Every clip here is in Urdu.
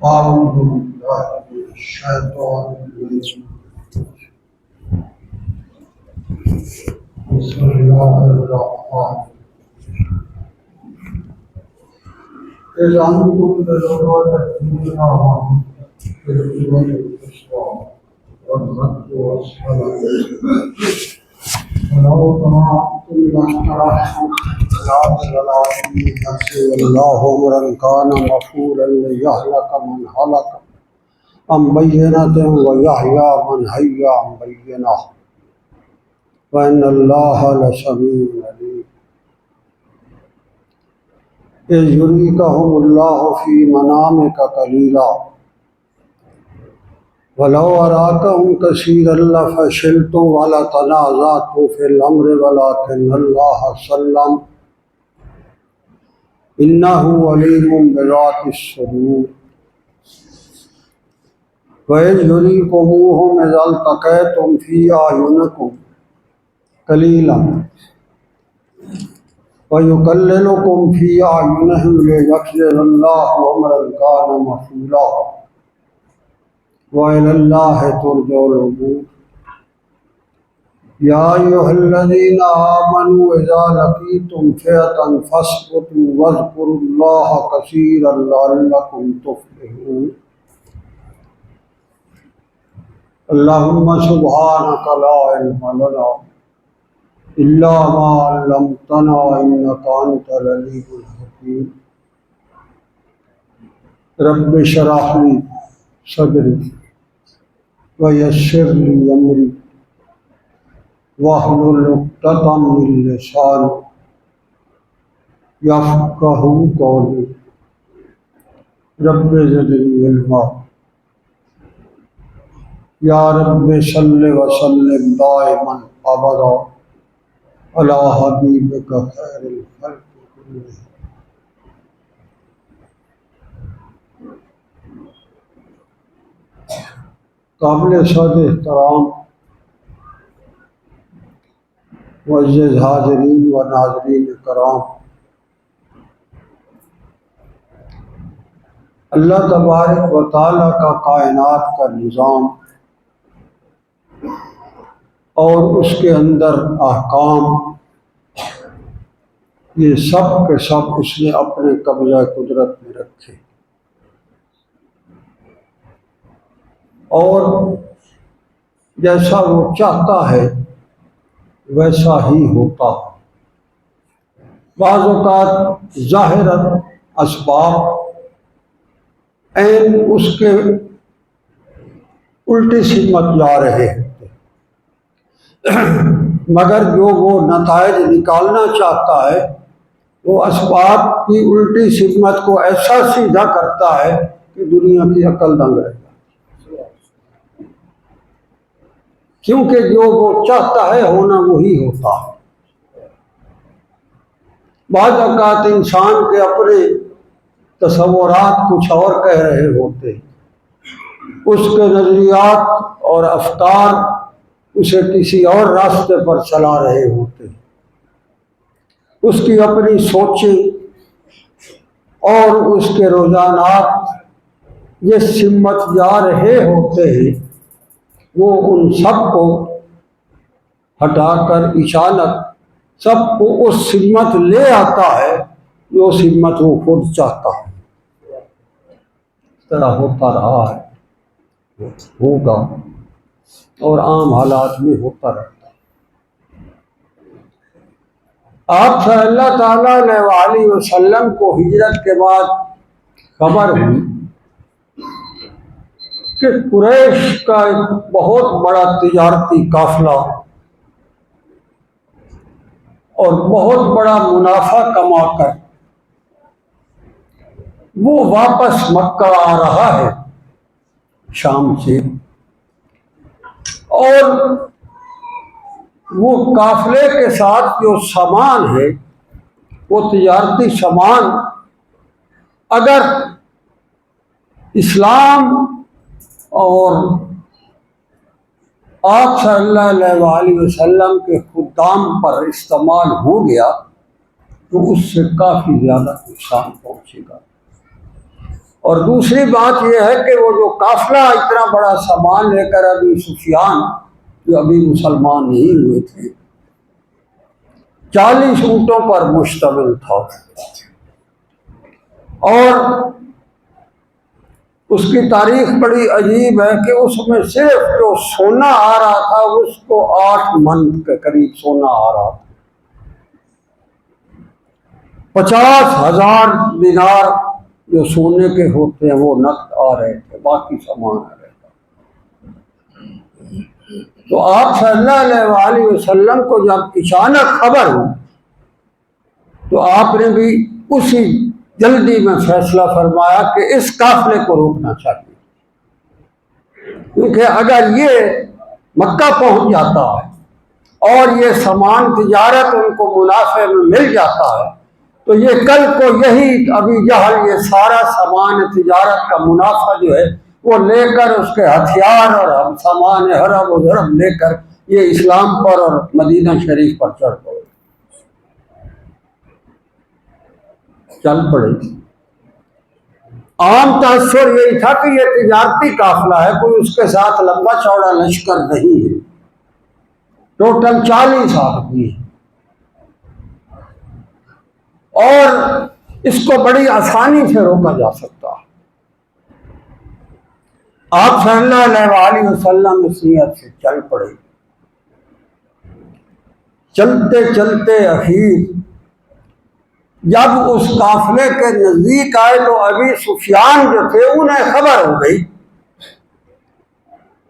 أعوذ بالله من الشيطان الرجيم بسم الله الرحمن إذ أنتم بالعروة الدنيا بالعروة القصوى والرد والصلاة ولو طمعتم لاقترحتم الله أمرا كان مفعولا ليهلك من هلك عن بينة ويحيى من حي عن بينة وإن الله لسميع عليم إذ يريكهم الله في منامك قليلا ولو أراكهم كثيرا لفشلتم ولتنازعتم في الأمر ولكن الله سلم إنه عليم بذات الصدور وإذ يريكموهم إذ التقيتم في أعينكم قليلا ويقللكم في أعينهم ليغفر الله أمرا كان مفعولا وإلى الله ترجع الأمور يا أيها الذين آمنوا إذا لقيتم فئة فاثبتوا واذكروا الله كثيرا لعلكم تفلحون اللهم سبحانك لا علم لنا إلا ما علمتنا إنك أنت العليم الحكيم رب اشرح لي صدري ويسر لي أمري واحلل عقدة من لساني يفقهوا قولي رب زدني علما یا رب صل وسلم دائما ابدا علی حبیبک خیر الخلق کلہم۔ قابل صد احترام معزز حاضرین و ناظرین کرام، اللہ تبارک و تعالیٰ کا کائنات کا نظام اور اس کے اندر احکام، یہ سب کے سب اس نے اپنے قبضہ قدرت میں رکھے، اور جیسا وہ چاہتا ہے ویسا ہی ہوتا ہے۔ بعض اوقات ظاہراً اسباب عین اس کے الٹی سمت جا رہے ہیں، مگر جو وہ نتائج نکالنا چاہتا ہے وہ اسباب کی الٹی سمت کو ایسا سیدھا کرتا ہے کہ دنیا کی عقل دنگ رہ جائے، کیونکہ جو وہ چاہتا ہے ہونا وہی ہوتا ہے۔ بعض اوقات انسان کے اپنے تصورات کچھ اور کہہ رہے ہوتے ہیں، اس کے نظریات اور افکار اسے کسی اور راستے پر چلا رہے ہوتے ہیں، اس کی اپنی سوچیں اور اس کے رجحانات یہ سمت جا رہے ہوتے ہیں، وہ ان سب کو ہٹا کر اچانک سب کو اس سمت لے آتا ہے جو سمت وہ خود چاہتا ہے۔ اس طرح ہوتا رہا ہے، ہوگا اور عام حالات میں ہوتا رہتا ہے۔ آپ صلی اللہ تعالیٰ علیہ وآلہ وسلم کو ہجرت کے بعد خبر ہوئی کہ قریش کا ایک بہت بڑا تجارتی قافلہ اور بہت بڑا منافع کما کر وہ واپس مکہ آ رہا ہے شام سے، اور وہ قافلے کے ساتھ جو سامان ہے وہ تجارتی سامان اگر اسلام اور آپ صلی اللہ علیہ وآلہ وسلم کے خدام پر استعمال ہو گیا تو اس سے کافی زیادہ نقصان پہنچے گا، اور دوسری بات یہ ہے کہ وہ جو قافلہ اتنا بڑا سامان لے کر ابھی سفیان جو ابھی مسلمان نہیں ہوئے تھے 40 اونٹوں پر مشتمل تھا، اور اس کی تاریخ بڑی عجیب ہے کہ اس میں صرف جو سونا آ رہا تھا اس کو 8 من کے قریب سونا آ رہا تھا، 50,000 دینار جو سونے کے ہوتے ہیں وہ نقد آ رہے تھے، باقی سامان آ رہے تھا۔ تو آپ صلی اللہ علیہ وآلہ وسلم کو جب اچانک خبر ہوئی تو آپ نے بھی اسی جلدی میں فیصلہ فرمایا کہ اس قافلے کو روکنا چاہیے، کیونکہ اگر یہ مکہ پہنچ جاتا ہے اور یہ سامان تجارت ان کو منافع میں مل جاتا ہے تو یہ کل کو یہی ابی جہل یہ سارا سامان تجارت کا منافع جو ہے وہ لے کر اس کے ہتھیار اور سامان حرب و ضرب لے کر یہ اسلام پر اور مدینہ شریف پر چڑھ پڑے، چل پڑے۔ عام تاثر یہی تھا کہ یہ تجارتی قافلہ ہے، کوئی اس کے ساتھ لمبا چوڑا لشکر نہیں ہے، ٹوٹل 40 آدمی ہیں، اور اس کو بڑی آسانی سے روکا جا سکتا ہے۔ آپ صلی اللہ علیہ وآلہ وسلم اس نیت سے چل پڑے۔ چلتے چلتے اخیر جب اس قافلے کے نزدیک آئے تو ابھی سفیان جو تھے انہیں خبر ہو گئی،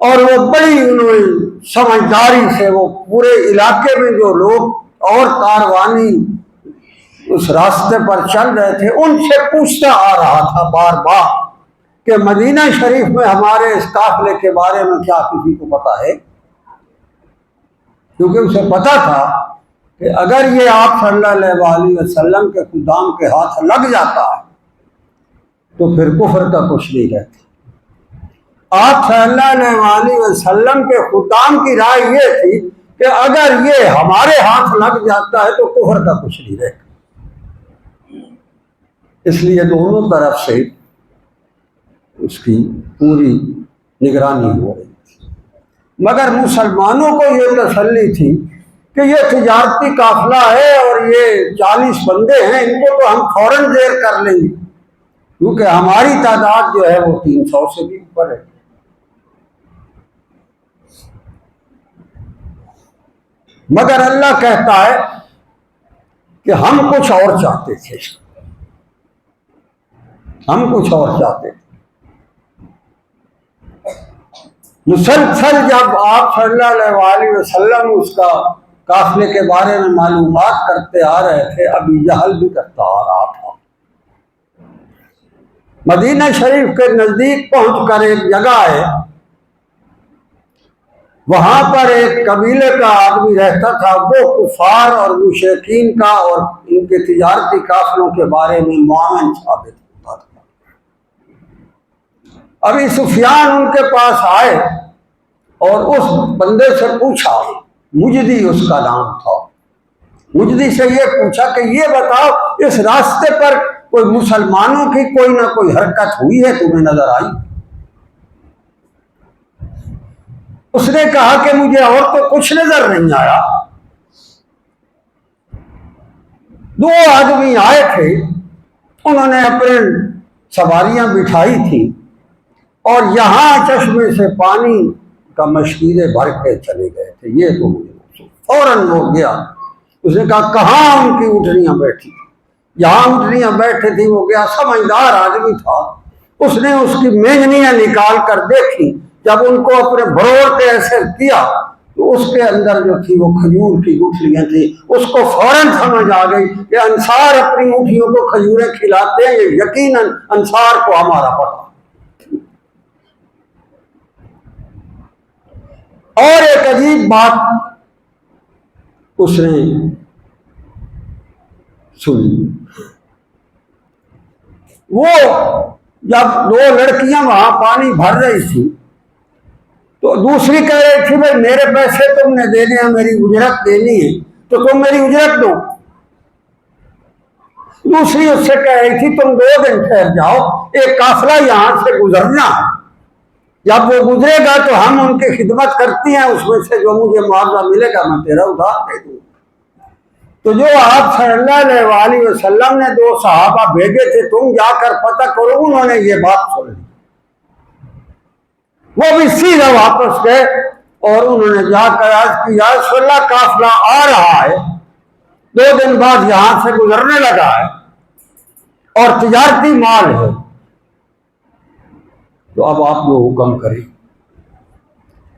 اور وہ بڑی انہوں نے سمجھداری سے وہ پورے علاقے میں جو لوگ اور کاروانی اس راستے پر چل رہے تھے ان سے پوچھتا آ رہا تھا بار بار کہ مدینہ شریف میں ہمارے اس قافلے کے بارے میں کیا کسی کو پتا ہے، کیونکہ اسے پتا تھا کہ اگر یہ آپ صلی اللہ علیہ وآلہ وسلم کے خدام کے ہاتھ لگ جاتا ہے تو پھر کفر کا کچھ نہیں رہتا۔ آپ صلی اللہ علیہ وآلہ وسلم کے خدام کی رائے یہ تھی کہ اگر یہ ہمارے ہاتھ لگ جاتا ہے تو کفر کا کچھ نہیں رہتا، اس لیے دونوں طرف سے اس کی پوری نگرانی ہو رہی تھی، مگر مسلمانوں کو یہ تسلی تھی کہ یہ تجارتی قافلہ ہے اور یہ 40 بندے ہیں، ان کو تو ہم فوراً زیر کر لیں گے، کیونکہ ہماری تعداد جو ہے وہ 300 سے بھی اوپر ہے۔ مگر اللہ کہتا ہے کہ ہم کچھ اور چاہتے تھے، ہم کچھ اور چاہتے تھے۔ مسلسل جب آپ صلی اللہ علیہ وآلہ وسلم اس کا قافلے کے بارے میں معلومات کرتے آ رہے تھے، ابھی جہل بھی کرتا آ رہا تھا۔ مدینہ شریف کے نزدیک پہنچ کر ایک جگہ ہے، وہاں پر ایک قبیلے کا آدمی رہتا تھا، وہ کفار اور مشرکین کا اور ان کے تجارتی قافلوں کے بارے میں معاون ثابت ہوتا تھا۔ ابھی سفیان ان کے پاس آئے اور اس بندے سے پوچھا، مجدی اس کا نام تھا، مجدی سے یہ پوچھا کہ یہ بتاؤ اس راستے پر کوئی مسلمانوں کی کوئی نہ کوئی حرکت ہوئی ہے تمہیں نظر آئی؟ اس نے کہا کہ مجھے اور تو کچھ نظر نہیں آیا۔ 2 آدمی آئے تھے، انہوں نے اپنے سواریاں بٹھائی تھی اور یہاں چشمے سے پانی کا مشکیزیں بھر کے چلے گئے تھے، یہ تو مجھے فوراً ہو گیا۔ اس نے کہا کہاں ان کی اونٹنیاں بیٹھی، جہاں اونٹنیاں بیٹھی تھی وہ گیا، سمجھدار آدمی تھا، اس نے اس کی مینگنیاں نکال کر دیکھی، جب ان کو اپنے بھروڑ کے ایسے کیا تو اس کے اندر جو تھی وہ کھجور کی گٹھلیاں تھی، اس کو فوراً سمجھ آ گئی کہ انصار اپنی اونٹیوں کو کھجوریں کھلاتے ہیں، یہ یقیناً انصار کو ہمارا پتہ۔ اور ایک عجیب بات اس نے سنی، وہ جب 2 لڑکیاں وہاں پانی بھر رہی تھی تو دوسری کہہ رہی تھی بھائی میرے پیسے تم نے دینے ہیں، میری اجرت دینی ہے تو تم میری اجرت دو۔ دوسری اس سے کہہ رہی تھی تم 2 دن ٹھہر جاؤ، ایک قافلہ یہاں سے گزرنا ہے، جب وہ گزرے گا تو ہم ان کی خدمت کرتی ہیں، اس میں سے جو مجھے معاوضہ ملے گا میں تیرا ادھار دے دوں۔ تو جو آپ صلی اللہ علیہ وسلم نے 2 صحابہ بھیجے تھے تم جا کر پتہ کرو، انہوں نے یہ بات سن لی، وہ بھی سیدھا واپس گئے اور انہوں نے جا کر عرض کی یا رسول اللہ قافلہ آ رہا ہے، 2 دن بعد یہاں سے گزرنے لگا ہے اور تجارتی مال ہے، تو اب آپ جو حکم کریں۔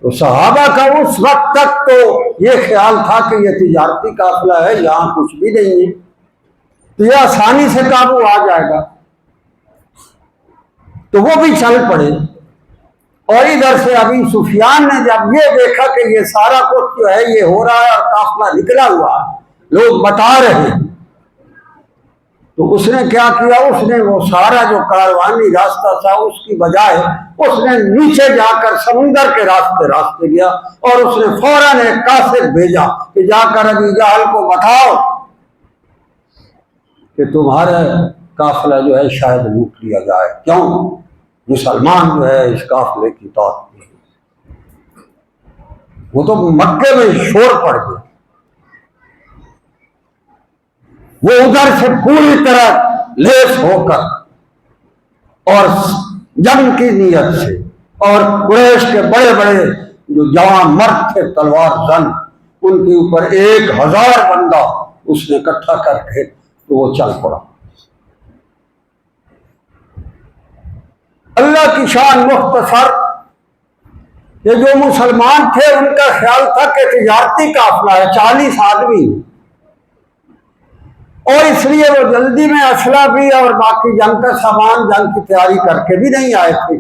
تو صحابہ کا اس وقت تک تو یہ خیال تھا کہ یہ تجارتی قافلہ ہے، یہاں کچھ بھی نہیں ہے، تو یہ آسانی سے قابو آ جائے گا، تو وہ بھی چل پڑے۔ اور ادھر سے ابی سفیان نے جب یہ دیکھا کہ یہ سارا کچھ جو ہے یہ ہو رہا ہے اور قافلہ نکلا ہوا لوگ بتا رہے ہیں، تو اس نے کیا کیا، اس نے وہ سارا جو کاروانی راستہ تھا اس کی بجائے اس نے نیچے جا کر سمندر کے راستے گیا، اور اس نے فوراً ایک قاصد بھیجا کہ جا کر ابی جہل کو بتاؤ کہ تمہارا قافلہ جو ہے شاید لوٹ لیا جائے، کیوں مسلمان جو ہے اس قافلے کی توقع ہے۔ وہ تو مکے میں شور پڑ گیا، وہ ادھر سے پوری طرح لیس ہو کر اور جنگ کی نیت سے، اور قریش کے بڑے بڑے جو جوان مرد تھے تلوار زن، ان کے اوپر 1000 بندہ اس نے اکٹھا کر کے تو وہ چل پڑا۔ اللہ کی شان مختصر، یہ جو مسلمان تھے ان کا خیال تھا کہ تجارتی قافلہ ہے، 40 آدمی، اور اس لیے وہ جلدی میں اسلحہ بھی اور باقی جنگ کا سامان، جنگ کی تیاری کر کے بھی نہیں آئے تھے۔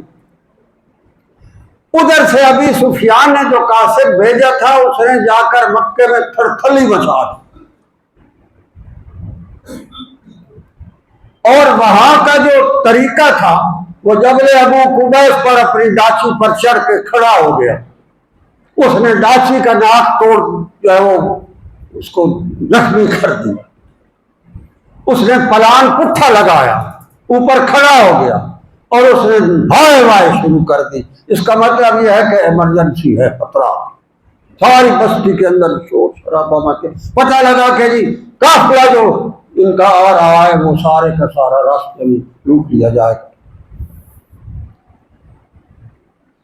ادھر سے ابی سفیان نے جو قاصد بھیجا تھا اس نے جا کر مکے میں تھڑتھلی مچا دی، اور وہاں کا جو طریقہ تھا وہ جبل ابو قبیس پر اپنی ڈاچی پر چڑھ کے کھڑا ہو گیا، اس نے ڈاچی کا ناک توڑ جو ہے وہ اس کو زخمی کر دیا، اس نے پلان پٹھا لگایا، اوپر کھڑا ہو گیا اور اس نے بھائے بھائے شروع کر دی۔ اس کا مطلب یہ ہے کہ ایمرجنسی ہے، خطرہ، ساری بستی کے اندر شور شرابہ مچے، پتہ لگا کہ جی قافلہ جو ان کا آ رہا ہے وہ سارے کا سارا راستے میں لوٹ لیا جائے گا۔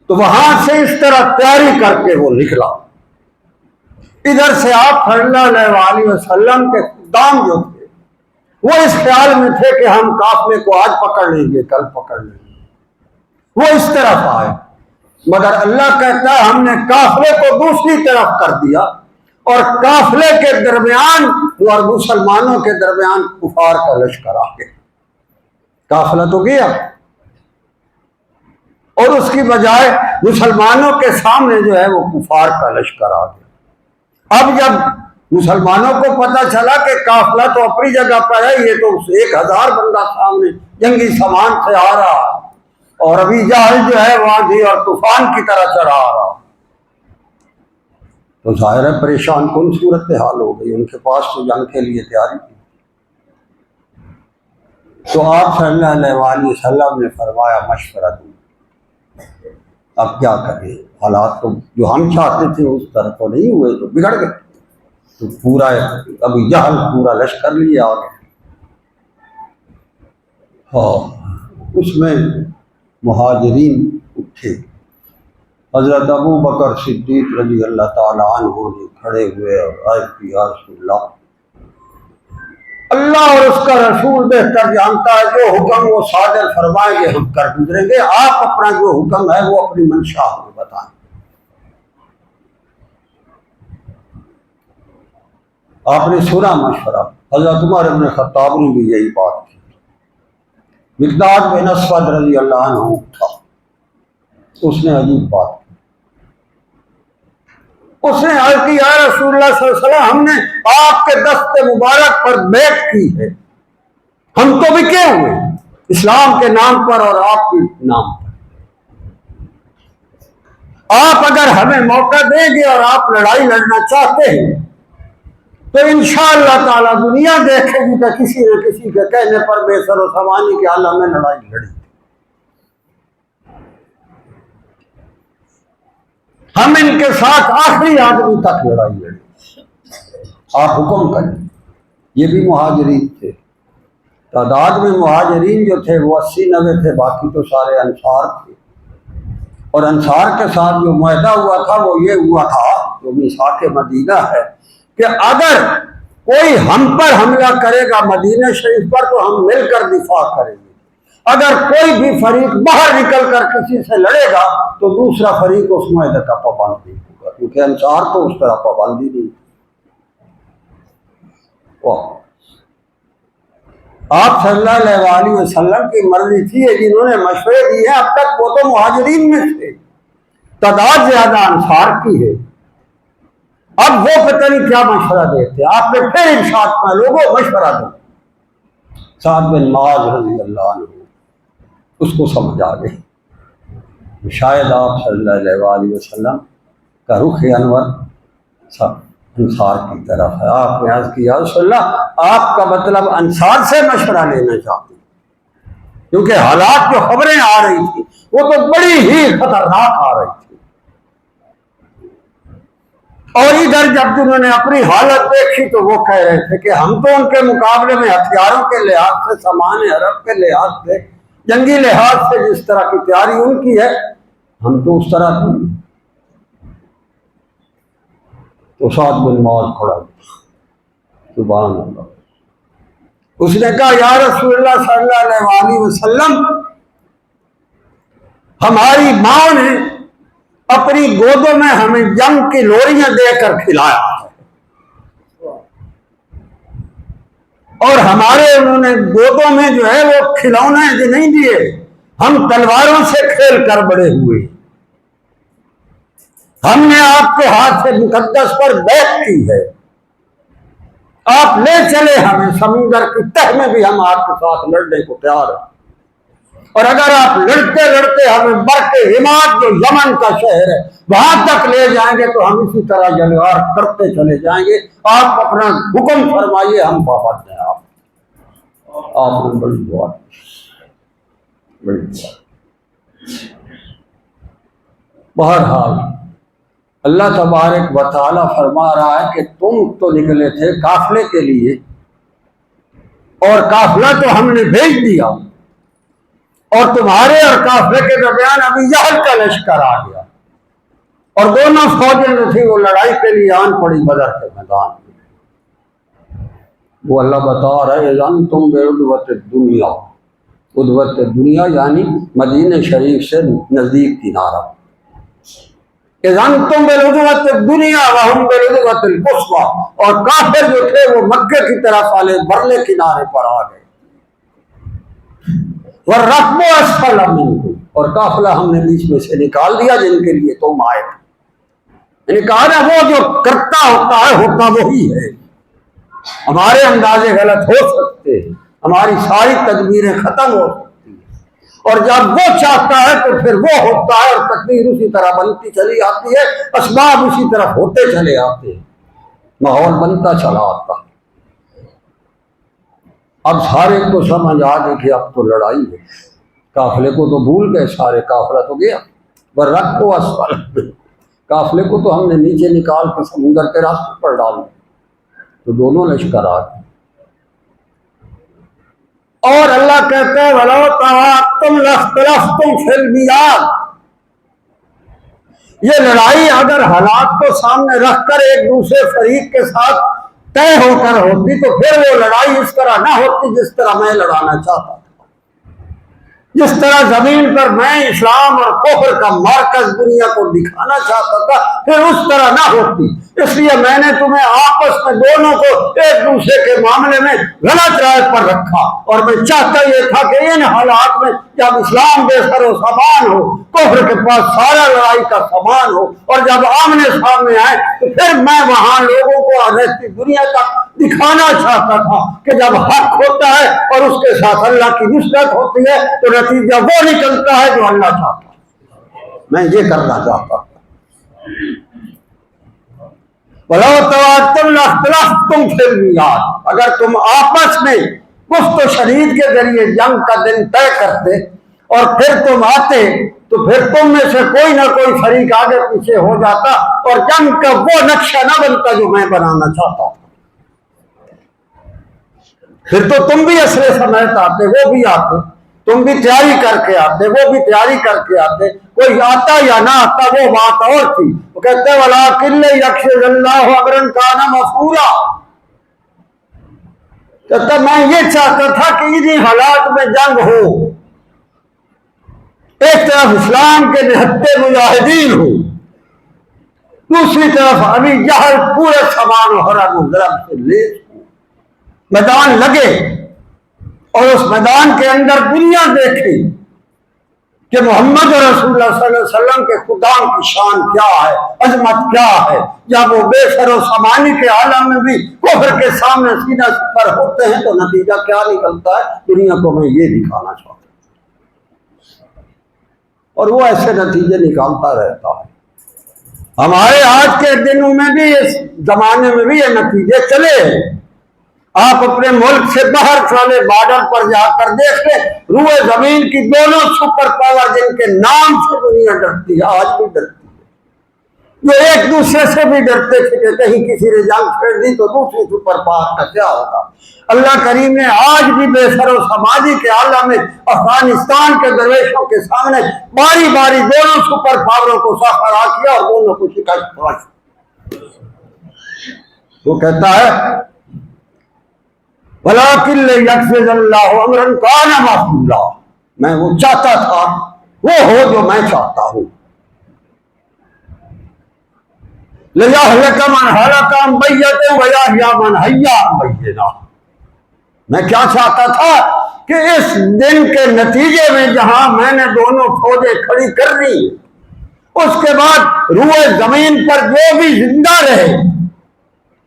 تو وہاں سے اس طرح تیاری کر کے وہ نکلا۔ ادھر سے آپ صلی اللہ علیہ وسلم کے خدام جو تھے وہ اس خیال میں تھے کہ ہم قافلے کو آج پکڑ لیں گے کل پکڑ لیں گے، وہ اس طرف آئے، مگر اللہ کہتا ہے ہم نے قافلے کو دوسری طرف کر دیا، اور قافلے کے درمیان اور مسلمانوں کے درمیان کفار کا لشکر آ گیا۔ قافلہ تو گیا اور اس کی بجائے مسلمانوں کے سامنے جو ہے وہ کفار کا لشکر آ گیا۔ اب جب مسلمانوں کو پتہ چلا کہ قافلہ تو اپنی جگہ پر ہے، یہ تو 1000 بندہ سامنے جنگی سامان سے آ رہا، اور ابھی جہل جو ہے وہ آندھی اور طوفان کی طرح چڑھا آ رہا، تو ظاہر ہے پریشان کن صورتحال ہو گئی، ان کے پاس تو جنگ کے لیے تیاری تھی۔ تو آپ صلی اللہ علیہ وسلم نے فرمایا مشورہ دوں، اب کیا کریں، حالات تو جو ہم چاہتے تھے اس طرح تو نہیں ہوئے، تو بگڑ گئے، تو پورا ابھی جہل پورا لشکر لیا، اور اس میں مہاجرین اٹھے، حضرت ابو بکر صدیق رضی اللہ تعالیٰ عنہ نے کھڑے ہوئے اور عرض کی یا رسول اللہ، اللہ اور اس کا رسول بہتر جانتا ہے، جو حکم وہ صادر فرمائیں گے ہم کر گزریں گے، آپ اپنا جو حکم ہے وہ اپنی منشا ہمیں بتائیں۔ آپ نے سنا مشورہ، حضرت عمر بن خطاب نے بھی یہی بات کی۔ مقداد بن اسود رضی اللہ عنہ اٹھا، اس نے عجیب بات کی، اس نے عرض کی یا رسول اللہ صلی اللہ علیہ وسلم، ہم نے آپ کے دست مبارک پر بیعت کی ہے، ہم تو بکے ہوئے اسلام کے نام پر اور آپ کے نام پر، آپ اگر ہمیں موقع دیں گے اور آپ لڑائی لڑنا چاہتے ہیں تو انشاءاللہ تعالی دنیا دیکھے گی کہ کسی نہ کسی کے کہنے پر بے سر و سامانی کے عالم میں لڑائی لڑی. ہم ان کے ساتھ آخری آدمی تک لڑائی لڑی. آپ حکم کریں. یہ بھی مہاجرین تھے. تعداد میں مہاجرین جو تھے وہ 80-90 تھے، باقی تو سارے انصار تھے. اور انصار کے ساتھ جو معاہدہ ہوا تھا وہ یہ ہوا تھا، جو میثاق مدینہ ہے، کہ اگر کوئی ہم پر حملہ کرے گا مدینہ شریف پر تو ہم مل کر دفاع کریں گے. اگر کوئی بھی فریق باہر نکل کر کسی سے لڑے گا تو دوسرا فریق اس معاہدے کا پابند نہیں ہوگا، کیونکہ انصار تو اس طرح پابندی نہیں. آپ صلی اللہ علیہ وسلم کی مرضی تھی. جنہوں نے مشورے دیے اب تک وہ تو مہاجرین میں تھے، تعداد زیادہ انصار کی ہے. اب وہ پتہ نہیں کیا مشورہ دیتے. آپ نے پھر ارشاد میں لوگوں مشورہ دو. سعد بن معاذ رضی اللہ عنہ اس کو سمجھ آ گئی. شاید آپ صلی اللہ علیہ وسلم کا رخ انور سب انصار کی طرف ہے. آپ نے عرض کیا یا رسول اللہ آپ کا مطلب انصار سے مشورہ لینا چاہتے ہیں، کیونکہ حالات جو خبریں آ رہی تھی وہ تو بڑی ہی خطرناک آ رہی تھی. اور ادھر جب جنہوں نے اپنی حالت دیکھی تو وہ کہہ رہے تھے کہ ہم تو ان کے مقابلے میں ہتھیاروں کے لحاظ سے، سامان حرب کے لحاظ سے، جنگی لحاظ سے جس طرح کی تیاری ان کی ہے ہم تو اس طرح کی. تو سعد بن معاذ کھڑا ہوا. سبحان اللہ. اس نے کہا یا رسول اللہ صلی اللہ علیہ وسلم ہماری ماں نے اپنی گودوں میں ہمیں جنگ کی لوریاں دے کر کھلایا ہے، اور ہمارے انہوں نے گودوں میں جو ہے وہ کھلونے جو نہیں دیے، ہم تلواروں سے کھیل کر بڑے ہوئے. ہم نے آپ کے ہاتھ سے مقدس پر بیعت کی ہے، آپ لے چلے ہمیں سمندر کی تہ میں بھی ہم آپ کے ساتھ لڑنے کو تیار ہیں، اور اگر آپ لڑتے لڑتے ہمیں برق حماد جو یمن کا شہر ہے وہاں تک لے جائیں گے تو ہم اسی طرح جلوار کرتے چلے جائیں گے. آپ اپنا حکم فرمائیے ہم پابند ہیں. آپ نے بڑی دعا بڑی دعا. بہرحال اللہ تبارک و تعالیٰ فرما رہا ہے کہ تم تو نکلے تھے قافلے کے لیے، اور قافلہ تو ہم نے بھیج دیا، اور تمہارے اور قافلے کے درمیان ابھی جہل کا لشکر آ گیا، اور دونوں فوجیں جو تھی وہ لڑائی کے لیے آن پڑی بدر کے میدان میں. وہ اللہ بتا رہا ہے تم بے عدوت دنیا، عدوت دنیا یعنی مدینہ شریف سے نزدیک کنارہ. تم بالعدوۃ الدنیا وہم بالعدوۃ القصویٰ، اور کافر جو تھے وہ مکے کی طرف والے برلے کنارے پر آ گئے. والركب اسفل منکم، اور قافلہ ہم نے بیچ میں سے نکال دیا جن کے لیے تم آئے تھے. یعنی کہا نا وہ جو کرتا ہوتا ہے ہوتا وہی ہے. ہمارے اندازے غلط ہو سکتے ہیں، ہماری ساری تدبیریں ختم ہو سکتی ہیں، اور جب وہ چاہتا ہے تو پھر وہ ہوتا ہے، اور تقدیر اسی طرح بنتی چلی آتی ہے، اسباب اسی طرح ہوتے چلے آتے ہیں، ماحول بنتا چلا آتا ہے. اب سارے کو سمجھ آ گئی کہ اب تو لڑائی ہے. قافلے کو تو بھول گئے سارے، قافلہ تو گیا. والركب اسفل، قافلے کو تو ہم نے نیچے نکال کے سمندر کے راستے پر ڈال دیا، تو دونوں لشکر آ گئے. اور اللہ کہتے ہیں وَلَوْ تَوَاعَدتُّمْ لَاخْتَلَفْتُمْ فِي الْمِيعَادِ، یہ لڑائی اگر حالات کو سامنے رکھ کر ایک دوسرے فریق کے ساتھ طے ہو کر ہوتی تو پھر وہ لڑائی اس طرح نہ ہوتی جس طرح میں لڑانا چاہتا تھا. جس طرح زمین پر میں اسلام اور کفر کا مرکز دنیا کو دکھانا چاہتا تھا پھر اس طرح نہ ہوتی. اس لیے میں نے تمہیں آپس میں دونوں کو ایک دوسرے کے معاملے میں غلط رائے پر رکھا، اور میں چاہتا یہ تھا کہ ان حالات میں جب اسلام بے سر و سامان ہو، کفر کے پاس سارا لڑائی کا سامان ہو، اور جب آمنے سامنے آئے تو پھر میں وہاں لوگوں کو رہتی دنیا تک دکھانا چاہتا تھا کہ جب حق ہوتا ہے اور اس کے ساتھ اللہ کی نصرت ہوتی ہے تو نتیجہ وہ نکلتا ہے جو اللہ چاہتا ہے. میں یہ کرنا چاہتا ہوں. وَلَوْ تَوَاعَدتُمْ لَاخْتَلَفْتُمْ فِي الْمِيعَادِ، اگر تم آپس میں گفت و شنید کے ذریعے جنگ کا دن طے کرتے اور پھر تم آتے تو پھر تم میں سے کوئی نہ کوئی فریق آگے پیچھے ہو جاتا اور جنگ کا وہ نقشہ نہ بنتا جو میں بنانا چاہتا ہوں۔ پھر تو تم بھی اسلحے سمیت آتے، وہ بھی آتے، تم بھی تیاری کر کے آتے، وہ بھی تیاری کر کے آتے، کوئی آتا یا نہ آتا وہ بات اور تھی۔ وہ کہتے وَلَٰكِن لِّيَقْضِيَ اللَّهُ أَمْرًا كَانَ مَفْعُولًا، کہتا میں یہ چاہتا تھا کہ انہی حالات میں جنگ ہو، ایک طرف اسلام کے نہتے مجاہدین ہو، دوسری طرف ابھی جہل پورے سامان و حرم و ضرب سے لیس ہو، میدان لگے اور اس میدان کے اندر دنیا دیکھے کہ محمد رسول اللہ صلی اللہ علیہ وسلم کے خدام کی شان کیا ہے، عظمت کیا ہے، جب وہ بے سر و سامانی کے عالم میں بھی کفر کے سامنے سینہ پر ہوتے ہیں تو نتیجہ کیا نکلتا ہے؟ دنیا کو میں یہ دکھانا چاہتا ہوں، اور وہ ایسے نتیجے نکالتا رہتا ہے۔ ہمارے آج کے دنوں میں بھی، اس زمانے میں بھی یہ نتیجے چلے ہیں۔ آپ اپنے ملک سے باہر والے بارڈر پر جا کر دیکھ لیں، روئے زمین کی دونوں سپر پاور جن کے نام سے دنیا ڈرتی ہے، آج بھی ڈرتی ہے، جو ایک دوسرے سے بھی ڈرتے تھے کہ کہیں کسی نے جنگ چھیڑ دی تو دوسری سپر پاور کا کیا ہوگا۔ اللہ کریم نے آج بھی بے سر و سماجی کے عالم میں افغانستان کے درویشوں کے سامنے باری باری دونوں سپر پاوروں کو سرخرا کیا اور دونوں کو شکست پہنچی۔ وہ کہتا ہے وَلَٰكِن لِّيَقْضِيَ اللَّهُ أَمْرًا كَانَ مَفْعُولًا، میں وہ چاہتا تھا وہ ہو جو میں چاہتا ہوں۔ لِيَهْلِكَ مَنْ هَلَكَ عَن بَيِّنَةٍ وَيَحْيَىٰ مَنْ حَيَّ عَن بَيِّنَةٍ، میں کیا چاہتا تھا کہ اس دن کے نتیجے میں جہاں میں نے دونوں فوجیں کھڑی کر دی، اس کے بعد روئے زمین پر جو بھی زندہ رہے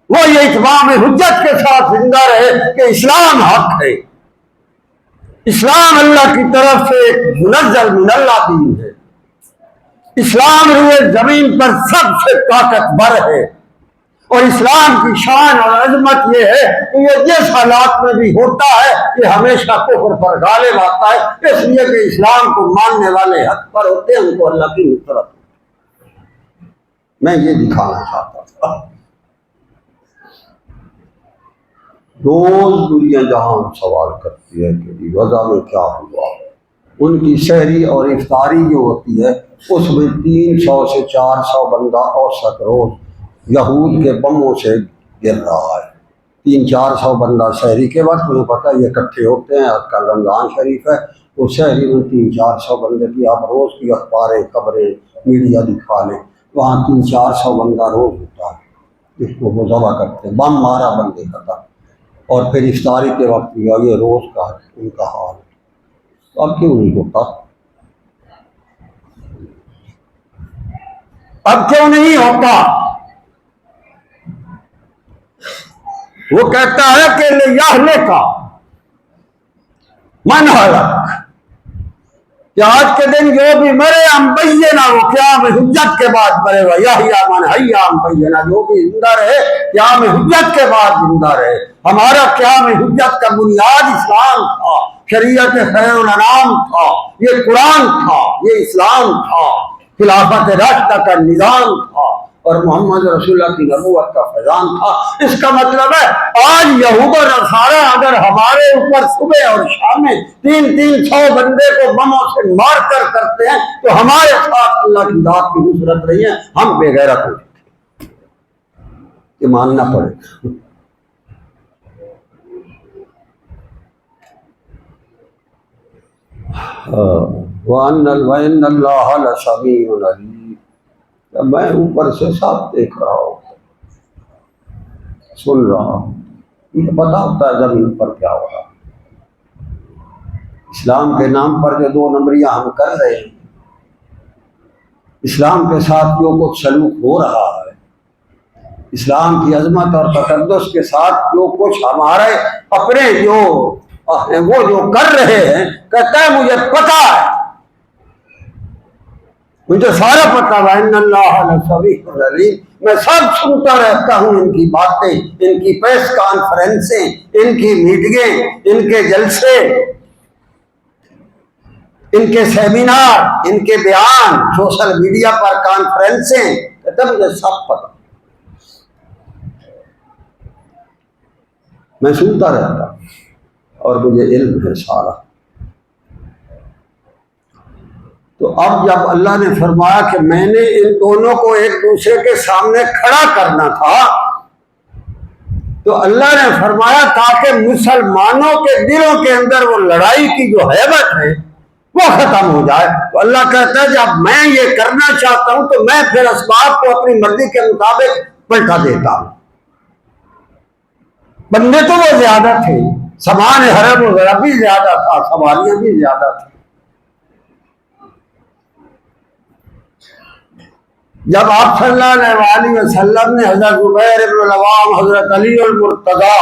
وہ یہ اتمام حجت کے ساتھ زندہ رہے کہ اسلام حق ہے، اسلام اللہ کی طرف سے ایک منزل من اللہ دین ہے، اسلام روئے زمین پر سب سے طاقتور ہے، اور اسلام کی شان اور عظمت یہ ہے کہ یہ جس حالات میں بھی ہوتا ہے یہ ہمیشہ کفر پر غالب آتا ہے، اس لیے کہ اسلام کو ماننے والے حق پر ہوتے ہیں، ان کو اللہ کی نصرت۔ میں یہ دکھانا چاہتا تھا۔ روز دنیا جہاں سوال کرتی ہے کہ غزہ میں کیا ہوا، ان کی سحری اور افطاری جو ہوتی ہے اس میں 300 سے 400 بندہ اوسط روز یہود کے بموں سے گر رہا ہے۔ 300-400 بندہ سحری کے وقت، انہیں پتہ یہ اکٹھے ہوتے ہیں، آج کل رمضان شریف ہے، وہ سحری میں 300-400 بندے کی آپ روز کی اخباریں خبریں میڈیا دکھا لیں، وہاں 300-400 بندہ روز ہوتا ہے جس کو وہ ذبح کرتے ہیں، بم مارا بندے کا، اور پھر افطاری کے وقت یہ روز کا ان کا حال ہے۔ اب کیوں نہیں ہوتا؟ اب کیوں نہیں ہوتا؟ وہ کہتا ہے کہ لِیَہْلِکَ مَنْ هَلَكَ، کہ آج کے دن جو بھی مرے ہم بینہ، وہ قیام حجت کے بعد مرے، وَیَحْیَىٰ مَنْ حَیَّ عَن بینہ، جو بھی زندہ رہے قیام حجت کے بعد زندہ رہے۔ ہمارا قیام حجت کا بنیاد اسلام تھا، شریعت خیر الانام تھا، یہ قرآن تھا، یہ اسلام تھا، خلافت راشدہ کا نظام تھا، اور محمد رسول اللہ کی نبوت کا فیضان تھا۔ اس کا مطلب ہے آج یہود و نصارہ اگر ہمارے اوپر صبح اور شام میں 300 بندے کو بموں سے مار کر کرتے ہیں تو ہمارے ساتھ اللہ کی ذات کی نصرت رہی ہے، ہم بے غیرت ہو جاتے ہیں، یہ ماننا پڑے گا۔ وَإِنَّ اللَّهَ لَسَمِيعٌ عَلِيمٌ، میں اوپر سے سب دیکھ رہا ہوں، سن رہا ہوں، مجھے پتا ہوتا ہے زمین پر کیا ہو رہا ہے۔ اسلام کے نام پر جو 2 نمبریاں ہم کر رہے ہیں، اسلام کے ساتھ جو کچھ سلوک ہو رہا ہے، اسلام کی عظمت اور تقدس کے ساتھ جو کچھ ہمارے اپنے جو وہ جو کر رہے ہیں، کہتا ہے مجھے پتا ہے، مجھے سارا پتا ہے، ان اللہ لسمیع علیم، میں سب سنتا رہتا ہوں، ان کی باتیں، ان کی پریس کانفرنسیں، ان کی میٹنگیں، ان کے جلسے، ان کے سیمینار، ان کے بیان، سوشل میڈیا پر کانفرنسیں، کہتا مجھے سب پتا، میں سنتا رہتا ہوں اور مجھے علم ہے سارا۔ تو اب جب اللہ نے فرمایا کہ میں نے ان دونوں کو ایک دوسرے کے سامنے کھڑا کرنا تھا، تو اللہ نے فرمایا تاکہ مسلمانوں کے دلوں کے اندر وہ لڑائی کی جو ہیبت ہے وہ ختم ہو جائے۔ تو اللہ کہتا ہے جب میں یہ کرنا چاہتا ہوں تو میں پھر اسباب کو اپنی مرضی کے مطابق پلٹا دیتا ہوں۔ بندے تو وہ زیادہ تھے، سامان حرم و ضرب بھی زیادہ تھا، سواریاں بھی زیادہ تھیں۔ جب آپ صلی اللہ علیہ وسلم نے حضرت زبیر بن العوام، حضرت علی المرتضیٰ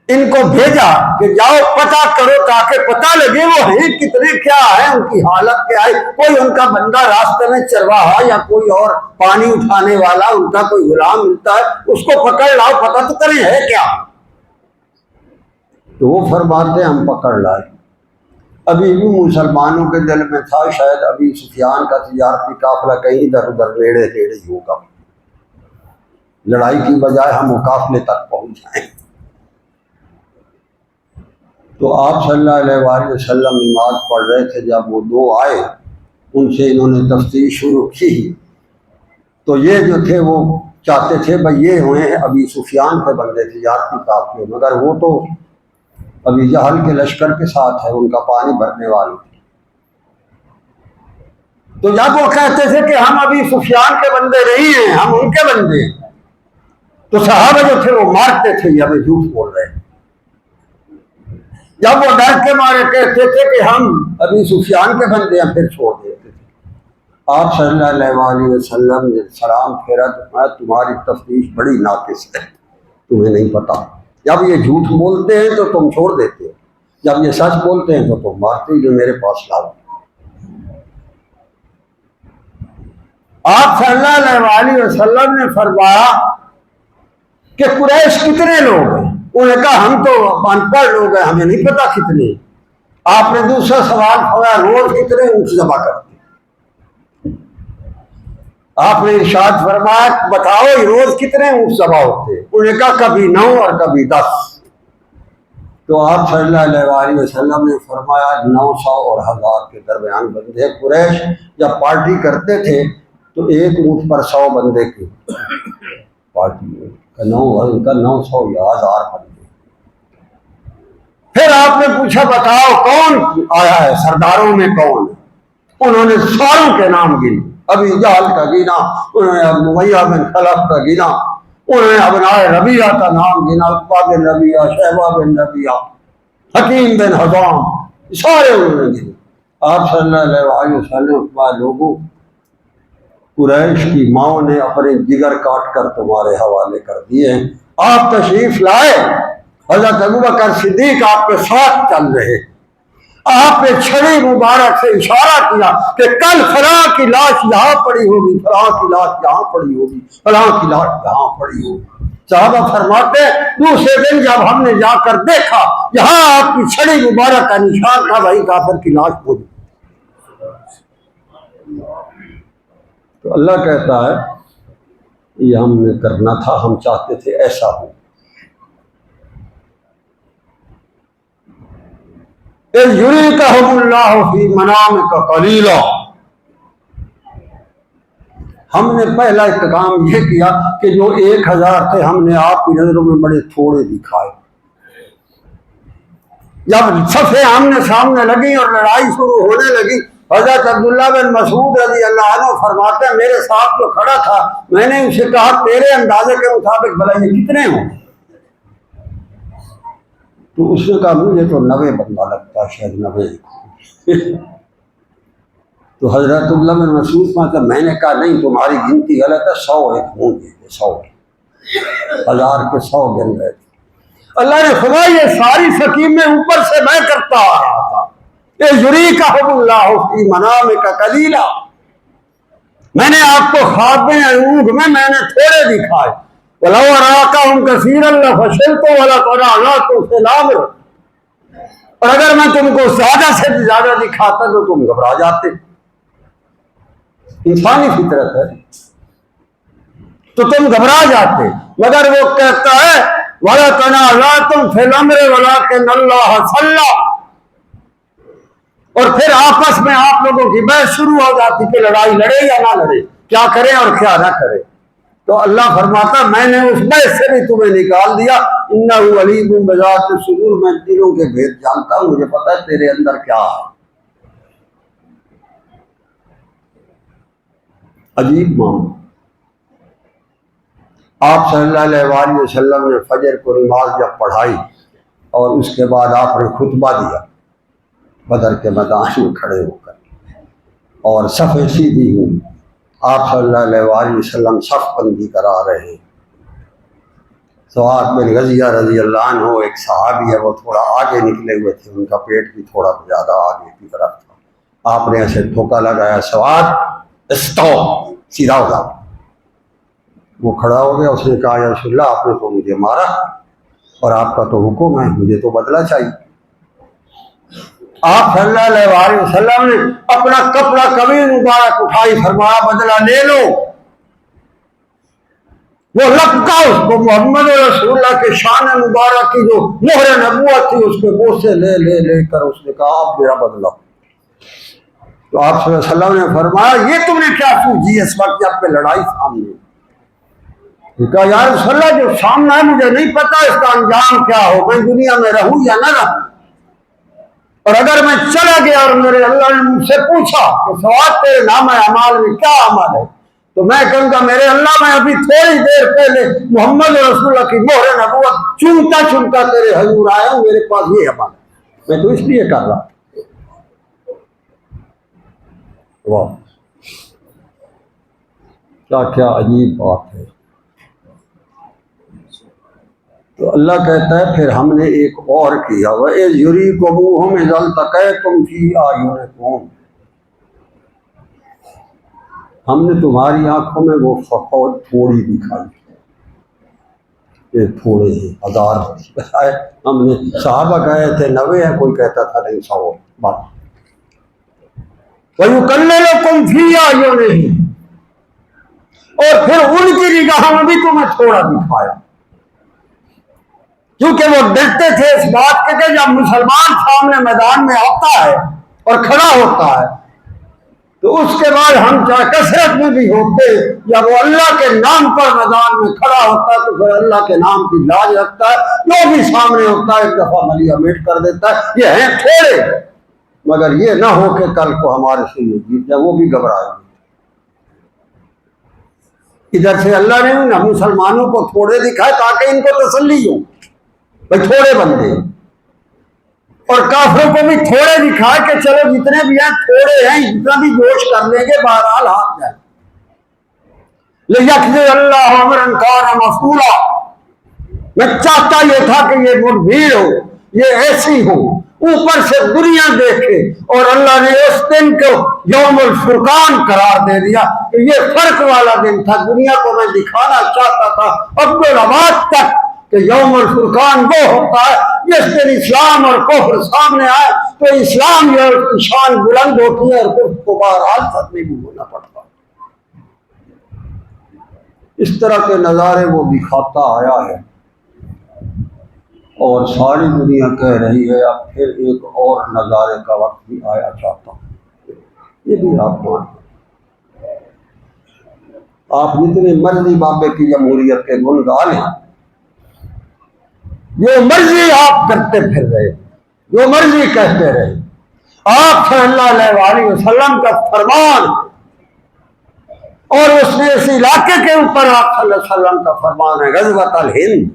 ان کو بھیجا کہ جاؤ پتہ کرو تاکہ پتہ لگے وہ ہیں کتنے، کیا ہے ان کی حالت کیا ہے، کوئی ان کا بندہ راستے میں چرواہا یا کوئی اور پانی اٹھانے والا ان کا کوئی غلام ملتا ہے اس کو پکڑ لاؤ، پتہ تو کریں ہے کیا۔ تو وہ فرماتے ہم پکڑ لائے۔ ابھی بھی مسلمانوں کے دل میں تھا شاید ابھی سفیان کا تجارتی قافلہ کہیں ادھر ادھر نیڑے نیڑے ہی ہوگا، لڑائی کی بجائے ہم وہ قافلے تک پہنچ جائیں۔ تو آپ صلی اللہ علیہ وآلہ وسلم نماز پڑھ رہے تھے، جب وہ دو آئے ان سے انہوں نے تفتیش شروع کی، تو یہ جو تھے وہ چاہتے تھے بھئی یہ ہوئے ابھی سفیان کے بندے تجارتی قافلے، مگر وہ تو ابھی جہل کے لشکر کے ساتھ ہے، ان کا پانی بھرنے والے۔ تو جب وہ کہتے تھے کہ ہم ابھی سفیان کے بندے نہیں ہیں، ہم ان کے بندے ہیں، تو صحابہ جو تھے وہ مارتے تھے یہ ہمیں جھوٹ بول رہے ہیں۔ جب وہ ڈر کے مارے کہتے تھے کہ ہم ابھی سفیان کے بندے ہیں، پھر چھوڑ دیتے تھے۔ آپ صلی اللہ علیہ وآلہ وسلم نے سلام پھیرا تو تمہاری تفتیش بڑی ناقص ہے، تمہیں نہیں پتا، جب یہ جھوٹ بولتے ہیں تو تم چھوڑ دیتے ہو، جب یہ سچ بولتے ہیں تو تم مارتے ہو، جو میرے پاس لاؤ۔ آپ صلی اللہ علیہ وآلہ وسلم نے فرمایا کہ قریش کتنے لوگ ہیں؟ انہوں نے کہا ہم تو ان پڑھ لوگ ہیں، ہمیں نہیں پتا کتنے۔ آپ نے دوسرا سوال فرمایا روز کتنے اونٹ ذبح کرتے؟ آپ نے ارشاد فرمایا بتاؤ روز کتنے اونٹ ذبح ہوتے؟ انہوں نے کہا کبھی 9 اور کبھی 10۔ تو آپ صلی اللہ علیہ وآلہ وسلم نے فرمایا 900 اور 1000 کے درمیان بندے۔ قریش جب پارٹی کرتے تھے تو ایک اونٹ پر 100 بندے کی پارٹی، 900 یا 1000 بندے۔ پھر آپ نے پوچھا بتاؤ کون آیا ہے، سرداروں میں کون؟ انہوں نے ساروں کے نام گنے، ابھی جہل کا گنا، انہوں نے امیہ بن خلف کا گنا، انہوں نے ابنائے ربیعہ کا نام گنا، عتبہ بن ربیعہ، شیبہ بن ربیعہ، حکیم بن حزام، سارے انہوں نے گنے۔ آپ صلی اللہ علیہ وآلہ وسلم کے لوگوں، قریش کی ماؤں نے اپنے جگر کاٹ کر تمہارے حوالے کر دیے ہیں۔ آپ تشریف لائے، حضرت ابوبکر صدیق آپ کے ساتھ چل رہے، آپ نے چھڑی مبارک سے اشارہ کیا کہ کل فلاں کی لاش یہاں پڑی ہوگی، فلاں کی لاش یہاں پڑی ہوگی، فلاں کی لاش یہاں پڑی ہوگی۔ صحابہ فرماتے دوسرے دن جب ہم نے جا کر دیکھا یہاں آپ کی چھڑی مبارک کا نشان تھا، وہی کافر کی لاش پڑی۔ تو اللہ کہتا ہے یہ ہم نے کرنا تھا، ہم چاہتے تھے ایسا ہو۔ یُرِیکَہُمُ اللَّهُ فِی مَنَامِکَ قَلِیلًا، ہم نے پہلا کام یہ کیا کہ جو 1000 تھے ہم نے آپ کی نظروں میں بڑے تھوڑے دکھائے۔ جب صفیں آمنے سامنے لگی اور لڑائی شروع ہونے لگی، حضرت عبداللہ بن مسعود رضی اللہ عنہ فرماتے ہیں میرے ساتھ جو کھڑا تھا میں نے اسے کہا تیرے اندازے کے مطابق بھلا یہ کتنے ہوں؟ تو اس نے کہا مجھے تو 90 بندہ لگتا ہے، شاید 90۔ تو حضرت عبداللہ بن مسعود کہتے میں نے کہا نہیں تمہاری گنتی غلط ہے، 100 ایک ہوں گے، 100 1000 کے 100 گن رہے تھے۔ اللہ نے فرمایا یہ ساری سکیمیں اوپر سے میں کرتا آ رہا تھا، یریکہم اللہ فی منامک قلیلا، میں نے آپ کو خواب میں اونگ میں نے تھوڑے دکھائے، وَلَوْ أَرَاكَهُمْ كَثِيرًا لَفَشِلْتُمْ وَلَتَنَازَعْتُمْ فِي الْأَمْرِ، اور اگر میں تم کو زیادہ سے زیادہ دکھاتا تو تم گھبرا جاتے، انسانی فطرت ہے تو تم گھبرا جاتے، مگر وہ کہتا ہے وَلَتَنَازَعْتُمْ فِي الْأَمْرِ وَلَكِنَّ اللَّهَ صَلَّى، اور پھر آپس میں آپ لوگوں کی بحث شروع ہو جاتی کہ لڑائی لڑے یا نہ لڑے، کیا کریں اور کیا نہ کرے، تو اللہ فرماتا میں نے اس بحث سے بھی تمہیں نکال دیا، انہ علیم بذات الصدور، میں دلوں کے بھید جانتا ہوں، مجھے پتا ہے تیرے اندر کیا ہے۔ عجیب معاملہ۔ آپ صلی اللہ علیہ وآلہ وسلم نے فجر کو نماز جب پڑھائی اور اس کے بعد آپ نے خطبہ دیا بدر کے میدان میں کھڑے ہو کر، اور صفیں سیدھی ہوئی، آپ صلی اللہ علیہ وآلہ وسلم صف بندی کرا رہے ہیں۔ سعد بن غزیہ رضی اللہ عنہ ایک صحابی ہے، وہ تھوڑا آگے نکلے ہوئے تھے، ان کا پیٹ بھی تھوڑا زیادہ آگے کی طرف تھا، آپ نے ایسے ٹھوکا لگایا سعد استو، سیدھا ہو جاؤ۔ وہ کھڑا ہو گیا، اس نے کہا یا رسول اللہ آپ نے تو مجھے مارا اور آپ کا تو حکم ہے، مجھے تو بدلہ چاہیے۔ آپ صلی اللہ علیہ وآلہ وسلم نے اپنا کپڑا قمیض مبارک اٹھائی، فرمایا بدلہ لے لو۔ وہ لپکا اس کو محمد رسول اللہ کے شان مبارک کی جو مہر نبوت تھی اس کے بوسے لے لے لے کر اس نے کہا آپ میرا بدلہ۔ تو آپ صلی اللہ علیہ وسلم نے فرمایا یہ تم نے کیا سوچی اس وقت جب پہ لڑائی سامنے؟ کہا یا رسول اللہ جو سامنا ہے مجھے نہیں پتا اس کا انجام کیا ہو، میں دنیا میں رہوں یا نہ رہوں، اور اگر میں چلا گیا اور میرے اللہ نے مجھ سے پوچھا کہ سواد تیرے نام اعمال میں کیا عمل ہے، تو میں کہوں گا میرے اللہ میں ابھی تھوڑی دیر پہلے محمد رسول اللہ کی مہر نبوت چومتا چومتا تیرے حضور آیا ہوں، میرے پاس یہ عمل ہے، میں تو اس لیے کر رہا۔ واہ کیا کیا عجیب بات ہے۔ تو اللہ کہتا ہے پھر ہم نے ایک اور کیا، وَإِذْ يُرِيكُمُوهُمْ إِذَا الْتَقَيْتُمْ فِي أَعْيُنِكُمْ، ہم نے تمہاری آنکھوں میں وہ فوج تھوڑی دکھائی، یہ تھوڑے ہیں، ہزار ہے، ہم نے صحابہ کہے تھے 90 ہیں، کوئی کہتا تھا نہیں 100 بات۔ وَيُكَلِّمُكُمْ فِي أَعْيُنِهِمْ، اور پھر ان کی نگاہوں میں بھی تمہیں تھوڑا دکھایا، کیونکہ وہ ڈرتے تھے اس بات کے کہ جب مسلمان سامنے میدان میں آتا ہے اور کھڑا ہوتا ہے تو اس کے بعد ہم چاہے کثرت میں بھی ہوتے، جب وہ اللہ کے نام پر میدان میں کھڑا ہوتا ہے تو پھر اللہ کے نام کی لاج رکھتا ہے، جو بھی سامنے ہوتا ہے ایک دفعہ ملیا میٹ کر دیتا ہے، یہ ہیں تھوڑے، مگر یہ نہ ہو کہ کل کو ہمارے سے یہ جیت جائے، وہ بھی گھبرائے۔ ادھر سے اللہ نے ان مسلمانوں کو تھوڑے دکھائے تاکہ ان کو تسلی ہو، بھائی تھوڑے بندے، اور کافروں کو بھی تھوڑے دکھائے کہ چلو جتنے بھی ہیں تھوڑے ہیں، جتنا بھی جوش کر لیں گے بہرحال ہاتھ جائے۔ لِيَقْضِيَ اللَّهُ أَمْرًا كَانَ مَفْعُولًا، میں چاہتا یہ تھا کہ یہ مدبیر ہو، یہ ایسی ہو، اوپر سے دنیا دیکھے، اور اللہ نے اس دن کو یوم الفرقان قرار دے دیا کہ یہ فرق والا دن تھا۔ دنیا کو میں دکھانا چاہتا تھا عبدالآباد تک کہ یوم الفرقان وہ ہوتا ہے جس دن اسلام اور کفر سامنے آئے تو اسلام یا اس کی شان بلند ہوتی ہے اور کفر کو بہرحال ختم بھی ہونا پڑتا ہے۔ اس طرح کے نظارے وہ دکھاتا آیا ہے، اور ساری دنیا کہہ رہی ہے اب پھر ایک اور نظارے کا وقت بھی آیا چاہتا ہوں، یہ بھی آپ مانیں۔ آپ جتنے مرضی بابے کی جمہوریت کے گن گا لیں، جو مرضی آپ کرتے پھر رہے، جو مرضی کہتے رہے، آپ صلی اللہ علیہ وآلہ وسلم کا فرمان، اور اس نے اس علاقے کے اوپر آپ صلی اللہ علیہ وسلم کا فرمان ہے غزوۃ الہند،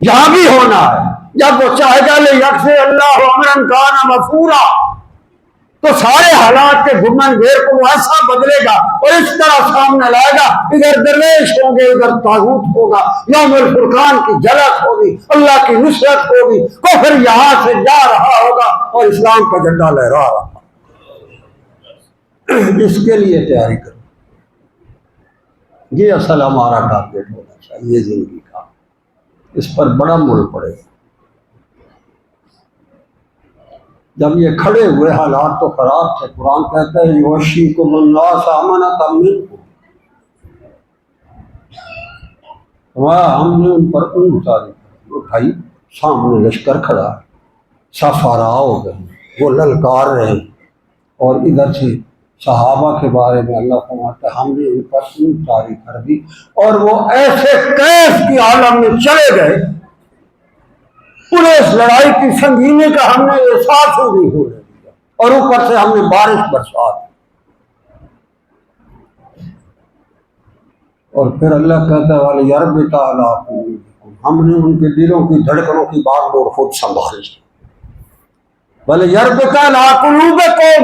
جہاں بھی ہونا ہے، جب وہ چاہے گا لِيَقْضِيَ اللَّهُ أَمْرًا كَانَ مَفْعُولًا، تو سارے حالات کے گھمن گھیر کو وہ ایسا بدلے گا اور اس طرح سامنے لائے گا، ادھر درویش ہوں گے، ادھر طاغوت ہوگا، یوم الفرقان کی جھلک ہوگی، اللہ کی نصرت ہوگی، کفر یہاں سے جا رہا ہوگا اور اسلام کا جھنڈا لہرا رہا۔ اس کے لیے تیاری کرو، یہ اصل ہمارا ٹارگیٹ ہونا چاہیے زندگی کا، اس پر بڑا مول پڑے گا۔ جب یہ کھڑے ہوئے حالات تو خراب تھے، قرآن کہتا ہے یوشیکم الناس امنۃ منکم، ہم نے ان پر اون اٹھائی، سامنے لشکر کھڑا ہے، سفارا ہو گئے، وہ للکار رہے، اور ادھر سے صحابہ کے بارے میں اللہ فرماتا ہے ہم نے ان پر اون طاری کر دی، اور وہ ایسے کیف کی عالم میں چلے گئے، انہیں اس لڑائی کی سنگینی کا ہم نے احساس ہی نہیں ہونے دیا، اور اوپر سے ہم نے بارش برسا دی۔ اور پھر اللہ کہتا ہے وَلِيَرْبِطَ عَلَىٰ قُلُوبِكُمْ، ہم نے ان کے دلوں کی دھڑکنوں کی باغ ڈور خود سنبھال لی۔ وَلِيَرْبِطَ عَلَىٰ قُلُوبِكُمْ،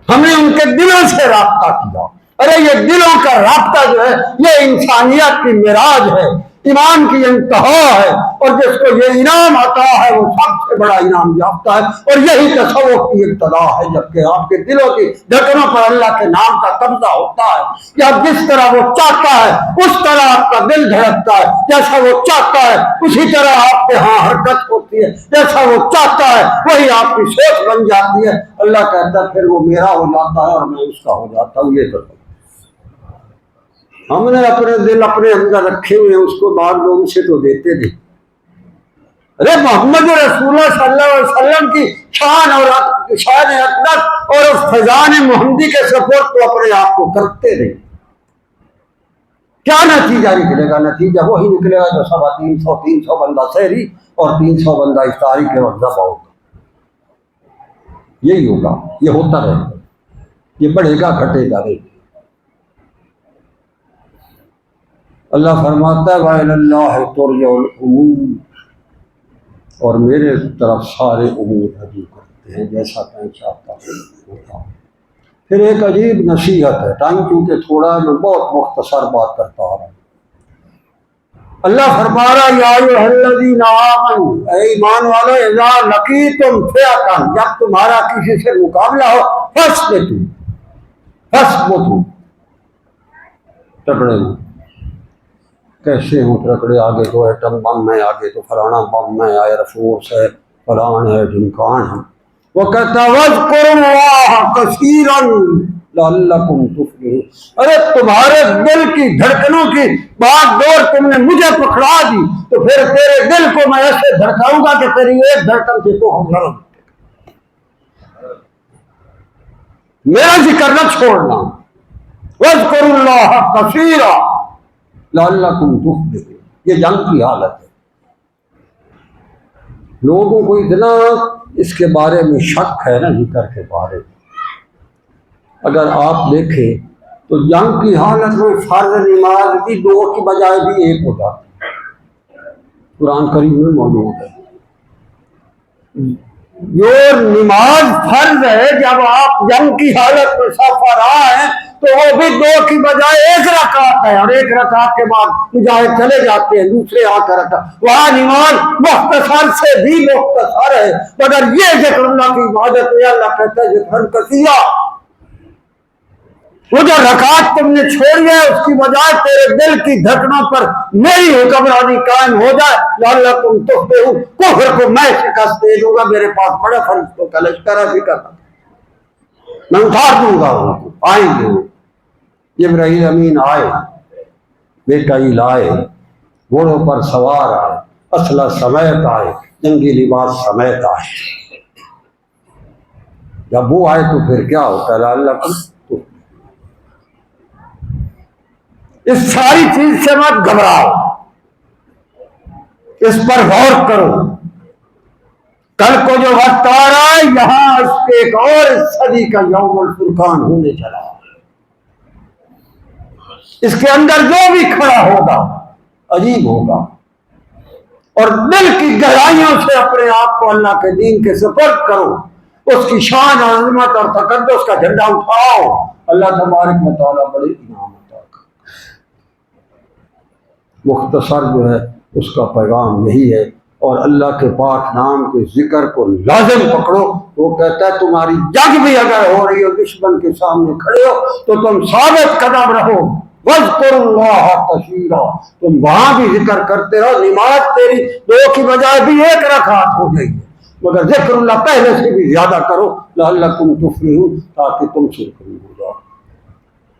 ہم نے ان کے دلوں سے رابطہ کیا۔ ارے یہ دلوں کا رابطہ جو ہے یہ انسانیت کی معراج ہے، ایمان کی انتہا ہے، اور جس کو یہ انعام عطا ہے وہ سب سے بڑا انعام یافتہ ہے، اور یہی تصوف کی ابتدا ہے۔ جبکہ آپ کے دلوں کی دھڑکنوں پر اللہ کے نام کا قبضہ ہوتا ہے کہ اب جس طرح وہ چاہتا ہے اس طرح آپ کا دل دھڑکتا ہے، جیسا وہ چاہتا ہے اسی طرح آپ کے ہاں حرکت ہوتی ہے، جیسا وہ چاہتا ہے وہی آپ کی سوچ بن جاتی ہے۔ اللہ کہتا ہے پھر وہ میرا ہو جاتا ہے اور میں اس کا ہو جاتا ہوں۔ یہ تو ہم نے اپنے دل اپنے اندر رکھے ہوئے ہیں، اس کو بعض لوگوں سے تو دیتے نہیں۔ ارے محمد رسول اللہ صلی اللہ علیہ وسلم کی شان اور شان اقدس اور اس فیضان محمدی کے سپورٹ تو اپنے آپ کو کرتے نہیں۔ کیا نتیجہ نکلے گا؟ نتیجہ وہی نکلے گا جو 300 بندہ سحری اور 300 بندہ افطاری کے وقت ذبح ہوگا۔ یہی ہوگا، یہ ہوتا رہے گا، یہ بڑھے گا گھٹے گا نہیں۔ اللہ فرماتا ہے وَإِلَى اللَّهِ تُرْجَعُ الْأُمُورُ، اور میرے طرف سارے امور رجوع کرتے ہیں، جیسا میں چاہتا ہوں۔ پھر ایک عجیب نصیحت ہے، ٹائم کیونکہ تھوڑا میں بہت مختصر بات کرتا ہوں۔ اللہ فرما رہا یا ایھا الذین آمنوا، اے ایمان والو، اذا لقیتم فئۃ، جب تمہارا کسی سے مقابلہ ہو، فاثبتوا، تکڑے ہو۔ کیسے ہوں تکڑے؟ آگے تو ایٹم بم ہے، آگے تو فلانا بم ہے، ایئر فورس ہے، فلان ہے، ڈھمکان ہے۔ وہ کہتا ہے واذکروا اللہ کثیرا لعلکم تفلحون، ارے تمہارے دل کی دھڑکنوں کی باغ ڈور تم نے مجھے پکڑا دی تو پھر تیرے دل کو میں ایسے دھڑکاؤں گا کہ تیری ایک دھڑکن سے تو ہم لڑیں۔ میرا ذکر نہ چھوڑنا، واذکروا اللہ کثیرا لعلکم تفلحون۔ یہ جنگ کی حالت ہے، لوگوں کو اتنا اس کے بارے میں شک ہے نا، ذکر کے بارے میں۔ اگر آپ دیکھیں تو جنگ کی حالت میں فرض نماز بھی 2 کی بجائے بھی 1 ہو جاتی ہے، قرآن کریم میں موجود ہے۔ جو نماز فرض ہے جب آپ جنگ کی حالت میں سفر آئے تو وہ بھی 2 کی بجائے 1 رکعت ہے، اور 1 رکعت کے بعد مجاہد چلے جاتے ہیں دوسرے آ کر رکھا۔ وہاں نماز مختصر سے بھی مختصر ہے، مگر یہ ذکر اللہ کی عبادت ہے۔ اللہ کہتا ہے ذکر کثیرا، وہ جو رکعت تم نے چھوڑی ہے اس کی بجائے تیرے دل کی دھڑکنوں پر میری حکمرانی قائم ہو جائے، لعلکم تفلحون، کفر کو میں شکست دے دوں گا، میرے پاس بڑے فرشتوں کا لشکر ہے، فکر میں اتار دوں گا ان کو۔ آئیں گے وہ، جبرائیل امین آئے، میکائیل آئے، گھوڑوں پر سوار آئے، اسلحہ سمیت آئے، جنگی لباس سمیت آئے۔ جب وہ آئے تو پھر کیا ہوتا ہے؟ لعلکم، اس ساری چیز سے مت گھبراؤ، اس پر غور کرو۔ کل کو جو وقت آ رہا ہے یہاں اس کے ایک اور صدی کا یوم الفرقان ہونے چلا، اس کے اندر جو بھی کھڑا ہوگا عجیب ہوگا، اور دل کی گہرائیوں سے اپنے آپ کو اللہ کے دین کے سپرد کرو۔ اس کی شان اور عظمت اور تقدس کا جھنڈا اٹھاؤ. اللہ تبارک و تعالیٰ بڑے انعام عطا کرے. مختصر جو ہے اس کا پیغام یہی ہے. اور اللہ کے پاک نام کے ذکر کو لازم پکڑو. وہ کہتا ہے تمہاری جنگ بھی اگر ہو رہی ہو، دشمن کے سامنے کھڑے ہو تو تم ثابت قدم رہو. وَاذْكُرُوا اللَّهَ كَثِيرًا، تم وہاں بھی ذکر کرتے رہو. نماز تیری 2 کی بجائے بھی 1 رکعت ہو جائے گی، مگر ذکر اللہ پہلے سے بھی زیادہ کرو. لعلکم تفلحون، تاکہ تم سرخرو ہو جاؤ.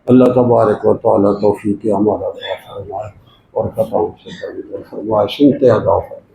اللہ تبارک و تعالیٰ توفیق عمل عطا فرمائے اور خطاؤں سے درگزر فرمائے. سنتے ادا فرمائے.